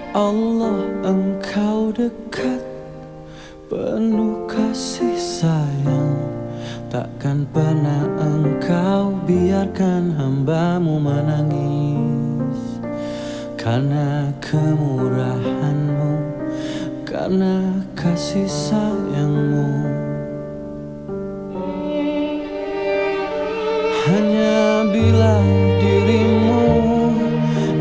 Allah, Engkau dekat, penuh kasih sayang. Takkan pernah Engkau biarkan hamba-Mu menangis. Karena kemurahan-Mu, karena kasih sayang-Mu. Hanya bila dirimu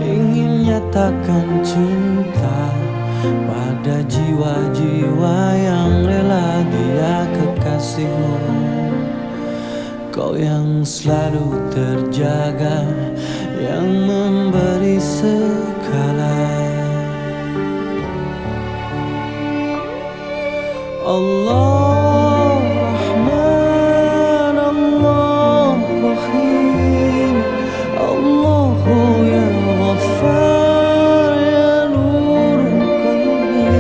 ingin nyatakan cinta pada jiwa-jiwa yang rela dia kekasihmu, kau yang selalu terjaga, yang memberi segala. Allah Rahman, Allah Rahim, Allahu ya Ghaffar ya Nur Qalbi.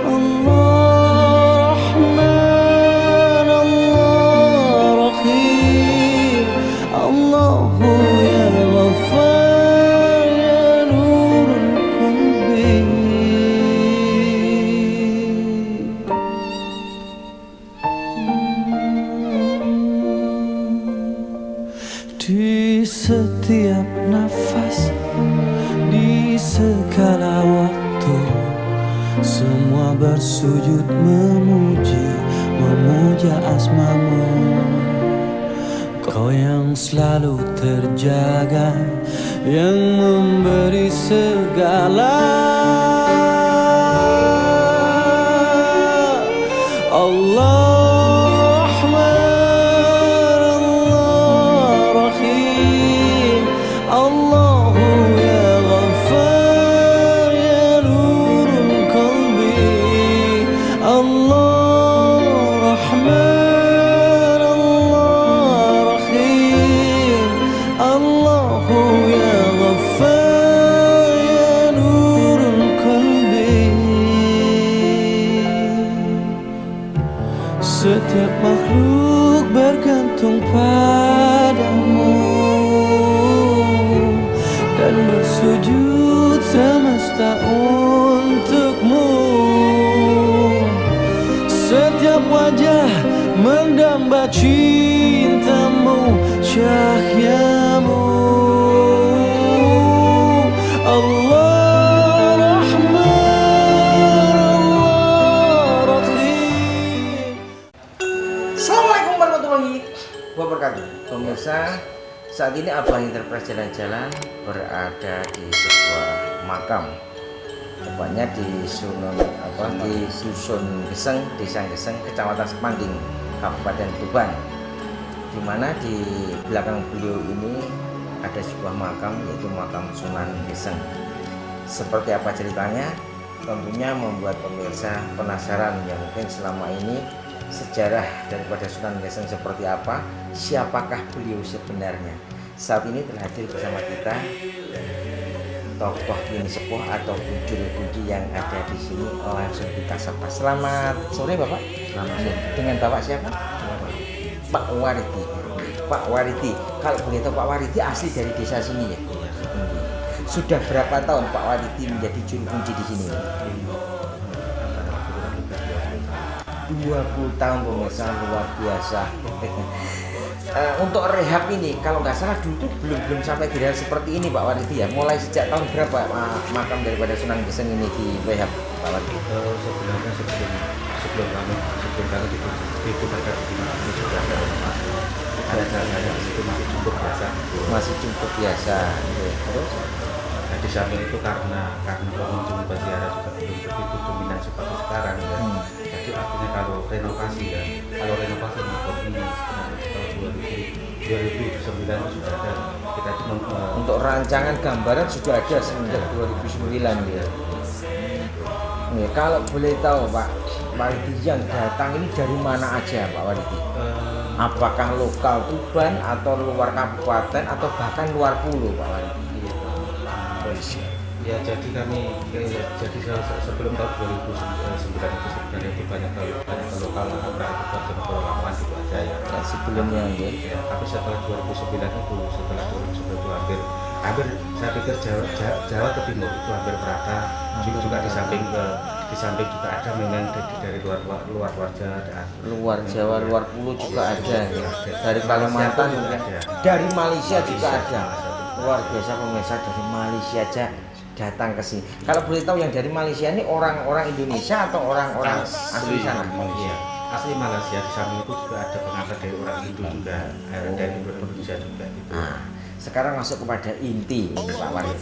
Allah Rahman, Allah Rahim, Allahu ya Ghaffar ya Nur Qalbi. Di setiap nafas, di segala waktu, semua bersujud memuji, memuja asma-Mu. Kau yang selalu terjaga, yang memberi segala. Allah Allahu ya Ghaffar ya Nurul Qalbi. Allah Rahman, Allah Rahim, Allahu ya Ghaffar ya Nurul Qalbi. Setiap makhluk bergantung padamu dan bersujud semesta untukmu. Setiap wajah mendamba cintamu, cahyamu. Allah Rahman, Allah Rahim. Assalamualaikum warahmatullahi wabarakatuh. Pemirsa, saat ini Abah Enterprise jalan-jalan berada di sebuah makam, tepatnya di Dusun Geseng, Desa Geseng, Kecamatan Sepanding, Kabupaten Tuban. Di mana di belakang beliau ini ada sebuah makam, yaitu makam Sunan Geseng. Seperti apa ceritanya? Tentunya membuat pemirsa penasaran, yang mungkin selama ini sejarah daripada Sunan Geseng seperti apa, siapakah beliau sebenarnya. Saat ini telah hadir bersama kita tokoh ini sepuh atau kunci yang ada di sini. Langsung kita sapa. Selamat sore Bapak. Selamat sore. Dengan Bapak siapa? Pak Waridi. Pak Waridi. Kalau boleh tahu Pak Waridi asli dari desa sini ya? Sudah berapa tahun Pak Waridi menjadi juru kunci di sini? 20 tahun pemirsa, luar biasa. Untuk rehab ini kalau nggak salah dulu tuh belum sampai direhab seperti ini Pak Waridi ya. Mulai sejak tahun berapa makam daripada Sunan Geseng ini di rehab Pak Waridi? Sebenarnya sebelum kami ditukarkan di sini sudah ada renovasi. Ada jalannya di situ masih cukup biasa. Masih cukup biasa. Terus? Nah, di samping itu karena pengunjung ziarah juga belum begitu dominan seperti sekarang ya. Jadi artinya kalau renovasi maupun ini sebenarnya tahun 2009 sudah ada. Kita cuma untuk rancangan gambaran sudah ada semenjak 2009 ya. Nih, kalau boleh tahu Pak Waridi yang datang ini dari mana aja Pak Waridi? Apakah lokal Tuban atau luar kabupaten atau bahkan luar pulau Pak Waridi? Ya, jadi kami sebelum tahun 2009 itu sebenarnya itu banyak lokal atau lapangan itu aja ya. Sebelumnya ya. Tapi setelah 2009 itu hampir hampir saya pikir Jawa ke timur itu hampir merata, juga di samping juga ada memang dari luar Jawa ada. Luar Jawa, luar pulau juga ada. Dari Malaysia Kalimantan pun mungkin. ada. Dari Malaysia juga Malaysia, ada. salah satu. Luar biasa pemirsa, dari Malaysia aja datang ke sini. Kalau boleh tahu yang dari Malaysia ini orang-orang Indonesia atau orang-orang asli sana? Malaysia. Asli Malaysia, di samping itu juga ada pengantar dari orang Hindu juga, dari Indonesia juga gitu. Nah, sekarang masuk kepada inti ini Pak Warid.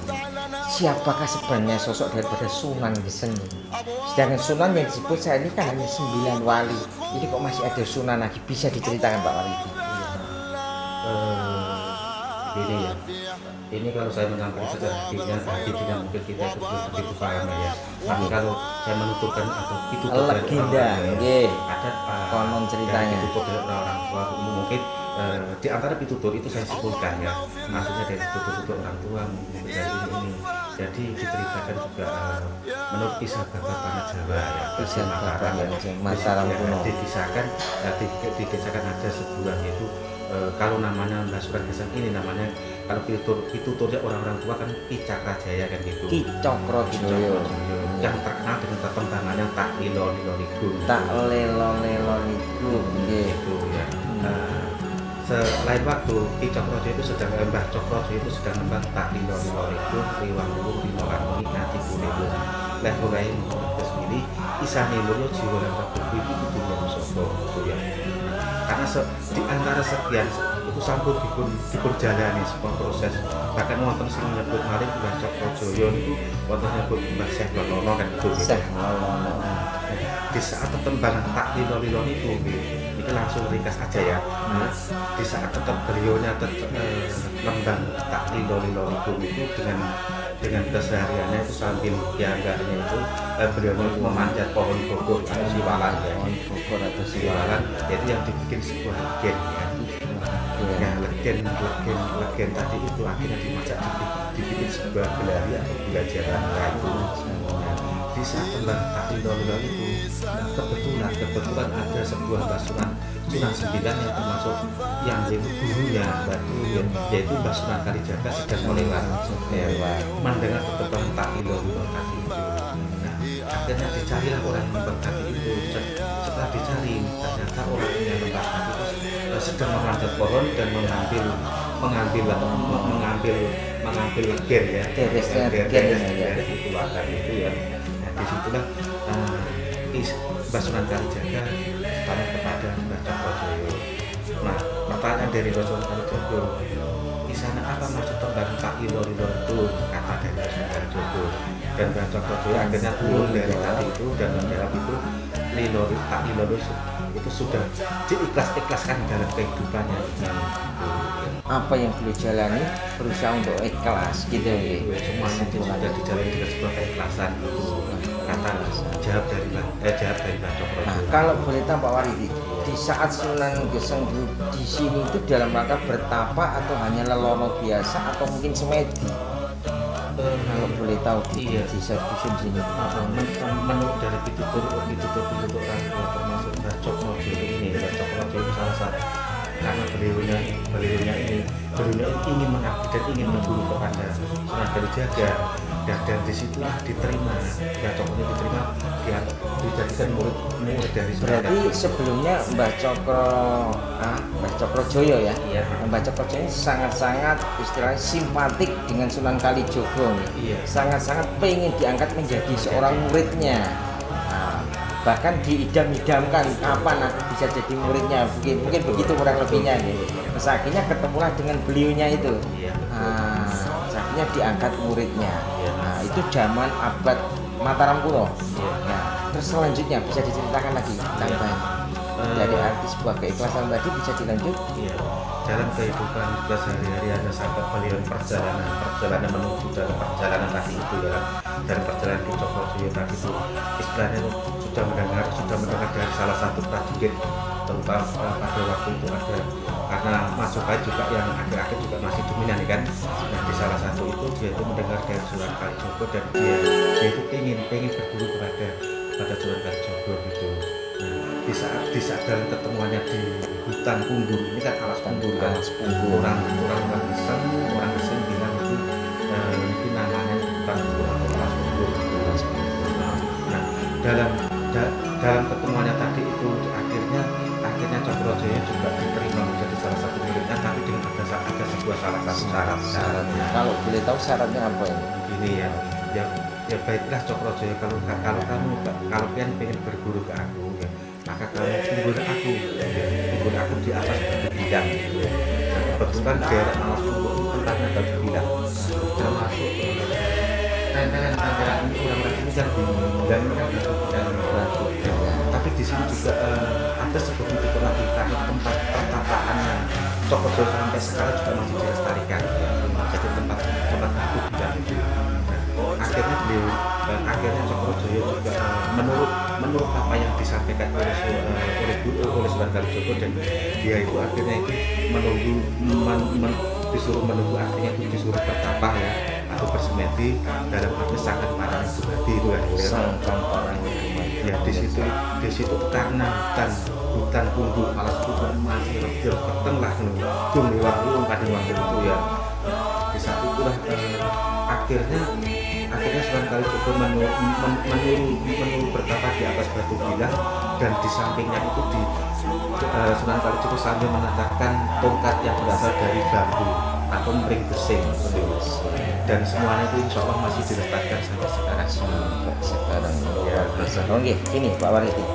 Siapakah sebenarnya sosok daripada Sunan Geseng ini? Sedangkan Sunan yang disebut saya ini kan hanya 9 wali. Ini kok masih ada Sunan lagi? Bisa diceritakan Pak Warid? Gini ya, ini kalau saya menyampaikan secara hakikatnya mungkin kita itu belum begitu paham ya. Tapi kalau saya menuturkan atau itu Legenda, nggih. ada Konon ceritanya. Ditutur dari orang tua mungkin di antara pitutur itu saya simpulkan ya, maksudnya dari tutur orang tua mungkin dari ini. Jadi diceritakan juga menurut kisah Bapak Jawa ya, Kisah Bapak Mataram ya, kuno. dikisahkan ada sebuah yaitu kalau namanya Mbah Sunan Geseng ini namanya kalau pituturnya orang-orang tua kan Ki Cakrajaya kan gitu. Ki Cokrojoyo. Yang terkenal dengan perkembangannya tak lilo-lilo Tak lelo-lelo niku nggih. itu ya. Selain waktu Ki Cokrojoyo itu sedang Mbah Cokrojoyo itu sedang nembang tak lilo-lilo niku liwang lulu lilo harmoni ati kulemu. Lah mulai terus milih isane mulya jiwa lan kabeh iki dunya sapa ya. Karena di antara sekian itu sampun diperjalani sebuah proses, bahkan wonten sing menyebut malih Mbah Cokrojoyo itu wonten nyebut Mbah Syekh Lonono kan itu. Syekh Lonono. Di saat pertembangan tak lilo-lilo itu langsung ringkas aja ya. Di saat tetap beliaunya lembang tak lilo-lilo itu dengan kesehariannya itu sambil tiaganya itu beliau itu memanjat pohon bogor atau siwalan ya. Bogor atau Siwalan itu yang dibikin sebuah legen ya. Ya legen tadi itu akhirnya dibikin sebuah gelari atau belajaran itu. Di saat tembang tak lilo-lilo itu kebetulan ada sebuah Mbah Sunan Sembilan yang termasuk yang yaitu gurunya yaitu Mbah Sunan Kalijaga sedang melewat mendengar perkembangan tak lilo-lilo tadi itu. Nah, akhirnya dicarilah orang yang nembang tadi itu. Setelah dicari ternyata orang yang nembang tadi itu sedang memanjat pohon dan mengambil legen ya. Dari itu akar itu ya. Disitulah Mbah Sunan Kalijaga pamit kepada Mbah Cokrojoyo. Nah, pertanyaan dari Mbah Sunan Kalijaga, di sana apa maksud tembang tak lilo-lilo itu? Kata dari Mbah Sunan Kalijaga. Dan Mbah Cokrojoyo akhirnya turun dari tadi itu dan menjawab itu tak lilo itu sudah diikhlaskan dalam kehidupannya. Apa yang beliau jalani berusaha untuk ikhlas gitu ya. Semuanya itu sudah dijalani dengan sebuah keikhlasan itu. Kata jawab dari Mbah Cokrojoyo. Nah, kalau boleh tahu Pak Waridi, di saat Sunan Geseng di sini itu dalam rangka bertapa atau hanya lelono biasa atau mungkin semedi? Kalau boleh tahu di desa dusun sini. Menurut dari pitutur orang tua termasuk Mbah Cokrojoyo ini, Mbah Cokrojoyo itu salah satu karena beliaunya ingin mengabdi dan ingin berguru kepada Sunan Kalijaga dan disitulah diterima Mbah Cokrojoyo diterima dijadikan murid dari Sunan Berarti sebelumnya Mbah Cokrojoyo ya. Iya. Mbah Cokrojoyo ini sangat-sangat istilahnya simpatik dengan Sunan Kalijogo nih. Iya. Sangat-sangat pengen diangkat menjadi seorang muridnya. Nah, bahkan diidam-idamkan kapan aku bisa jadi muridnya, mungkin begitu kurang lebihnya nih. Terus akhirnya ketemulah dengan beliaunya itu. Iya, betul. Nah, akhirnya diangkat muridnya. Iya. Nah, itu zaman abad Mataram kuno. Iya. Nah, terus selanjutnya bisa diceritakan lagi tambahan dari arti sebuah keikhlasan tadi bisa dilanjut. Iya, dalam kehidupan kita sehari-hari ada sampai beliau perjalanan menuju dalam perjalanan tadi itu ya, dalam perjalanan di Cokrojoyo tadi itu istilahnya sudah mendengar dari salah satu prajurit terutama pada waktu itu ada karena masukan juga yang akhir-akhir juga masih dominan kan. Nah, di salah satu itu dia itu mendengar dari Sunan Kalijogo dan dia itu ingin berguru kepada Sunan Kalijogo gitu. Nah, di saat dalam ketemuannya di hutan Punggur ini kan alas Punggur kan, orang Geseng bilang itu dalam pertemuannya tadi itu akhirnya Cokrojoyo juga diterima menjadi salah satu muridnya, tapi dengan ada sebuah salah satu syarat. Kalau boleh tahu syaratnya apa ini? Begini ya baiklah Cokrojoyo, kalau kalian pengen berguru ke aku ya, maka kalian tunggu aku di atas batu bidang gitu ya. Dan kebetulan daerah Malas Sumbo itu tempatnya batu bidang, termasuk tempelan ini orang ini kan bilang batu bidang. Tapi di sini juga ada sebuah titik lagi karena tempat pertataannya Cokrojoyo sampai sekarang juga masih dilestarikan ya. Jadi tempat batu bidang itu. Akhirnya Cokrojoyo juga menurut apa yang disampaikan oleh Sunan Kalijogo, dan dia itu akhirnya itu disuruh menunggu, artinya itu disuruh bertapah ya, atau bersemedi dalam arti sangat marah itu hati itu kan ya. Di situ karena hutan kundu Malas Sumbo masih lebih peteng lah nunggu lewat kadang waktu itu ya. Di saat itulah akhirnya Sunan Kalijogo menurut bertapa di atas batu bilah, dan di sampingnya itu Sunan Kalijogo sambil menetapkan tongkat yang berasal dari bambu atau mering besing, dan semuanya itu insya Allah masih dilestarikan sampai sekarang. Ya, oke, ini Pak Waridi,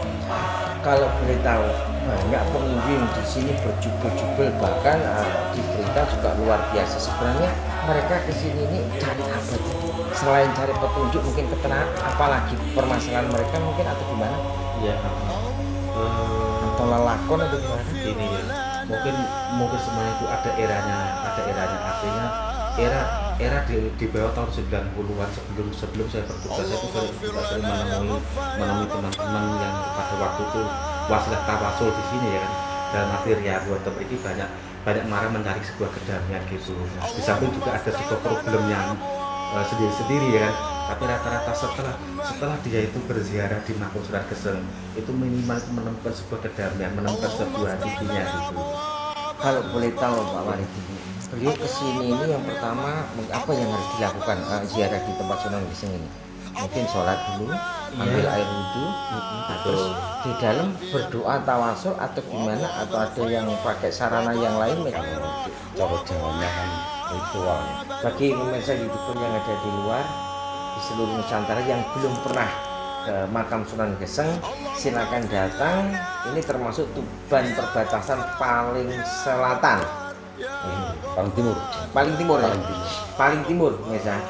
kalau boleh tahu banyak pengunjung di sini berjubel-jubel, bahkan di berita juga luar biasa. Sebenarnya mereka ke sini ini cari apa? Selain cari petunjuk, mungkin keterangan, apalagi permasalahan mereka mungkin, atau gimana? Iya. Atau lelakon atau gimana? Ini ya, mungkin semuanya itu ada eranya, artinya era di bawah tahun 90-an sebelum saya bertugas, saya itu sering menemui teman-teman yang pada waktu itu wasilah tawasul di sini ya kan, dalam arti riyadhah atau ini banyak marah mencari sebuah kedamaian gitu. Di samping juga ada sebuah problemnya sendiri ya kan, tapi rata-rata setelah dia itu berziarah di makam Sunan Geseng itu minimal menemukan sebuah kedamaian, menemukan sebuah titiknya gitu. Kalau boleh tahu Pak Waridi, beliau kesini ini yang pertama apa yang harus dilakukan ziarah di tempat Sunan Geseng ini? Mungkin sholat dulu, ambil air wudhu, terus di dalam berdoa tawasul atau gimana, atau ada yang pakai sarana yang lain? Cara Jawanya kan ritual. Bagi pemirsa YouTuber yang ada di luar, di seluruh Nusantara yang belum pernah ke makam Sunan Geseng, silakan datang. Ini termasuk Tuban perbatasan paling selatan, paling timur, pemirsa.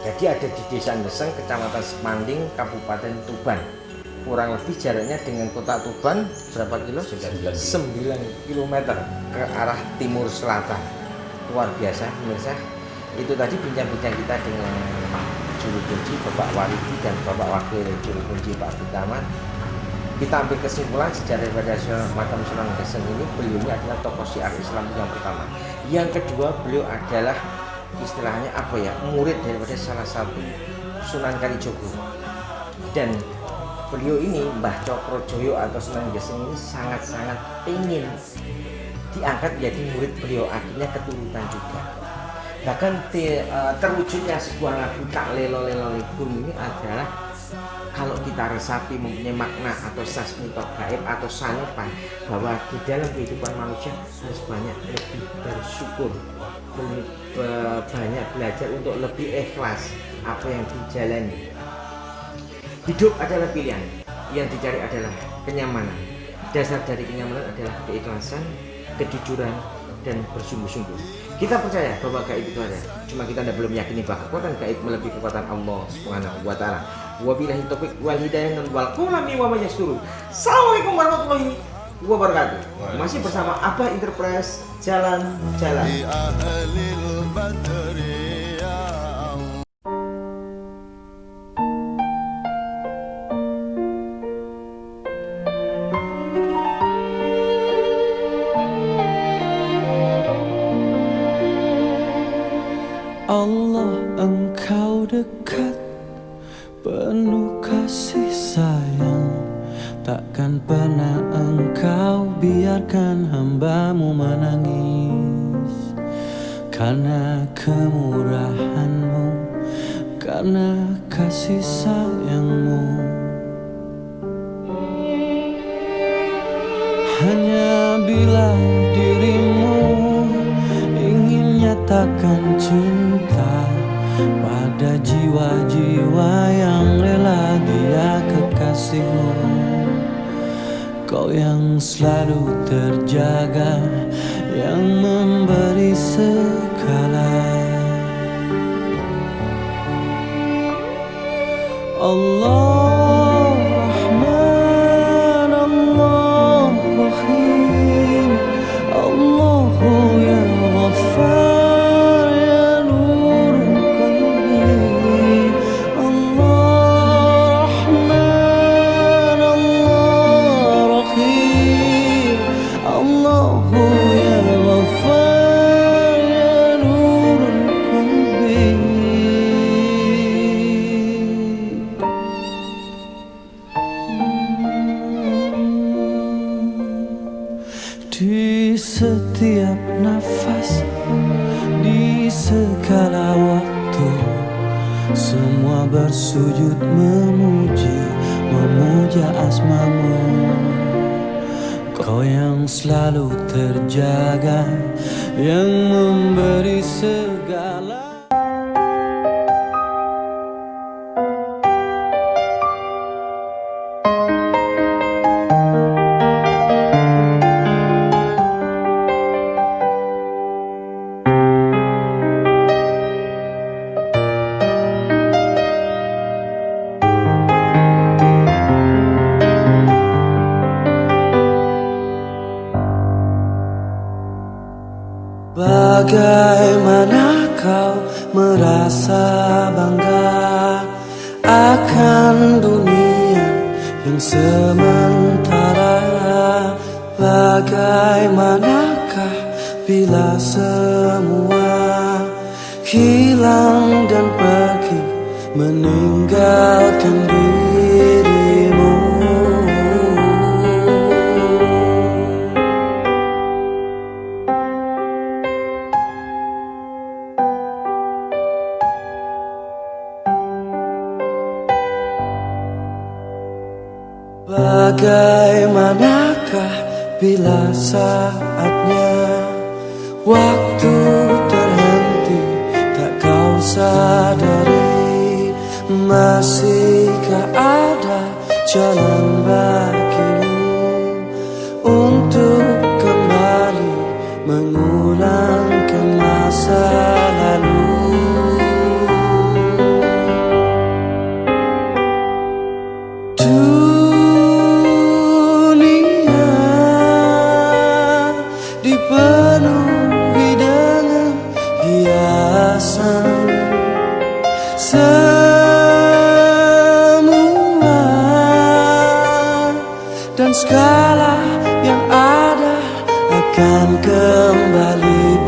Jadi ada di Desa Geseng, Kecamatan Semanding, Kabupaten Tuban. Kurang lebih jaraknya dengan kota Tuban berapa kilo? 9 km ke arah timur selatan. Luar biasa, pemirsa. Itu tadi bincang-bincang kita dengan Juru Kunci Bapak Waridi dan Bapak Wakil Juru Kunci Pak Butaman. Kita ambil kesimpulan sejarah daripada makam Sunan Geseng ini, beliau ini adalah tokoh syiar Islam yang pertama. Yang kedua, beliau adalah istilahnya apa ya, murid daripada salah satu Sunan Kalijogo. Dan beliau ini, Mbah Cokrojoyo atau Sunan Geseng ini sangat-sangat ingin diangkat menjadi murid beliau, akhirnya keturutan juga. Bahkan terwujudnya sebuah lagu Tak Lelo Lelo Legum ini adalah, kalau kita resapi mempunyai makna atau sasmito gaib atau sanipan, bahwa di dalam kehidupan manusia harus banyak lebih bersyukur, banyak belajar untuk lebih ikhlas apa yang dijalani. Hidup adalah pilihan, yang dicari adalah kenyamanan. Dasar dari kenyamanan adalah keikhlasan, kejujuran, dan bersungguh-sungguh. Kita percaya bahwa gaib itu ada, cuma kita belum meyakini bahwa kekuatan gaib melebihi kekuatan Allah Subhanahu wa Ta'ala. Wabillahi taufiq wal hidayah wal qulami wa mayyasuru. Assalamualaikum warahmatullahi wabarakatuh. Masih bersama Abah Enterprise, jalan-jalan. Allah, Engkau dekat, penuh kasih sayang. Takkan pernah Engkau biarkan hamba-Mu menangis. Karena kemurahan-Mu, karena kasih sayang-Mu. Hanya bila dirimu ingin nyatakan cinta pada jiwa-jiwa yang rela dia kekasihmu, kau yang selalu terjaga, yang memberi segala. Allah Rahman, Allah Rahim, Allahu ya Ghaffar ya Nur Qalbi. Allah Rahman, Allah Rahim, Allahu ya Ghaffar ya Nur Qalbi. Di setiap nafas, di segala waktu, semua bersujud memuji, memuja asmamu. Kau yang selalu terjaga, yang memberi segala. Bagaimana kau merasa bangga akan dunia yang sementara? Bagaimanakah bila semua hilang dan pergi meninggalkan dirimu? Bagaimanakah bila saatnya waktu terhenti, tak kau sadari? Masihkah ada jalan bagimu untuk kembali mengulangkan masa lalu? Dipenuhi dengan hiasan, semua dan segala yang ada akan kembali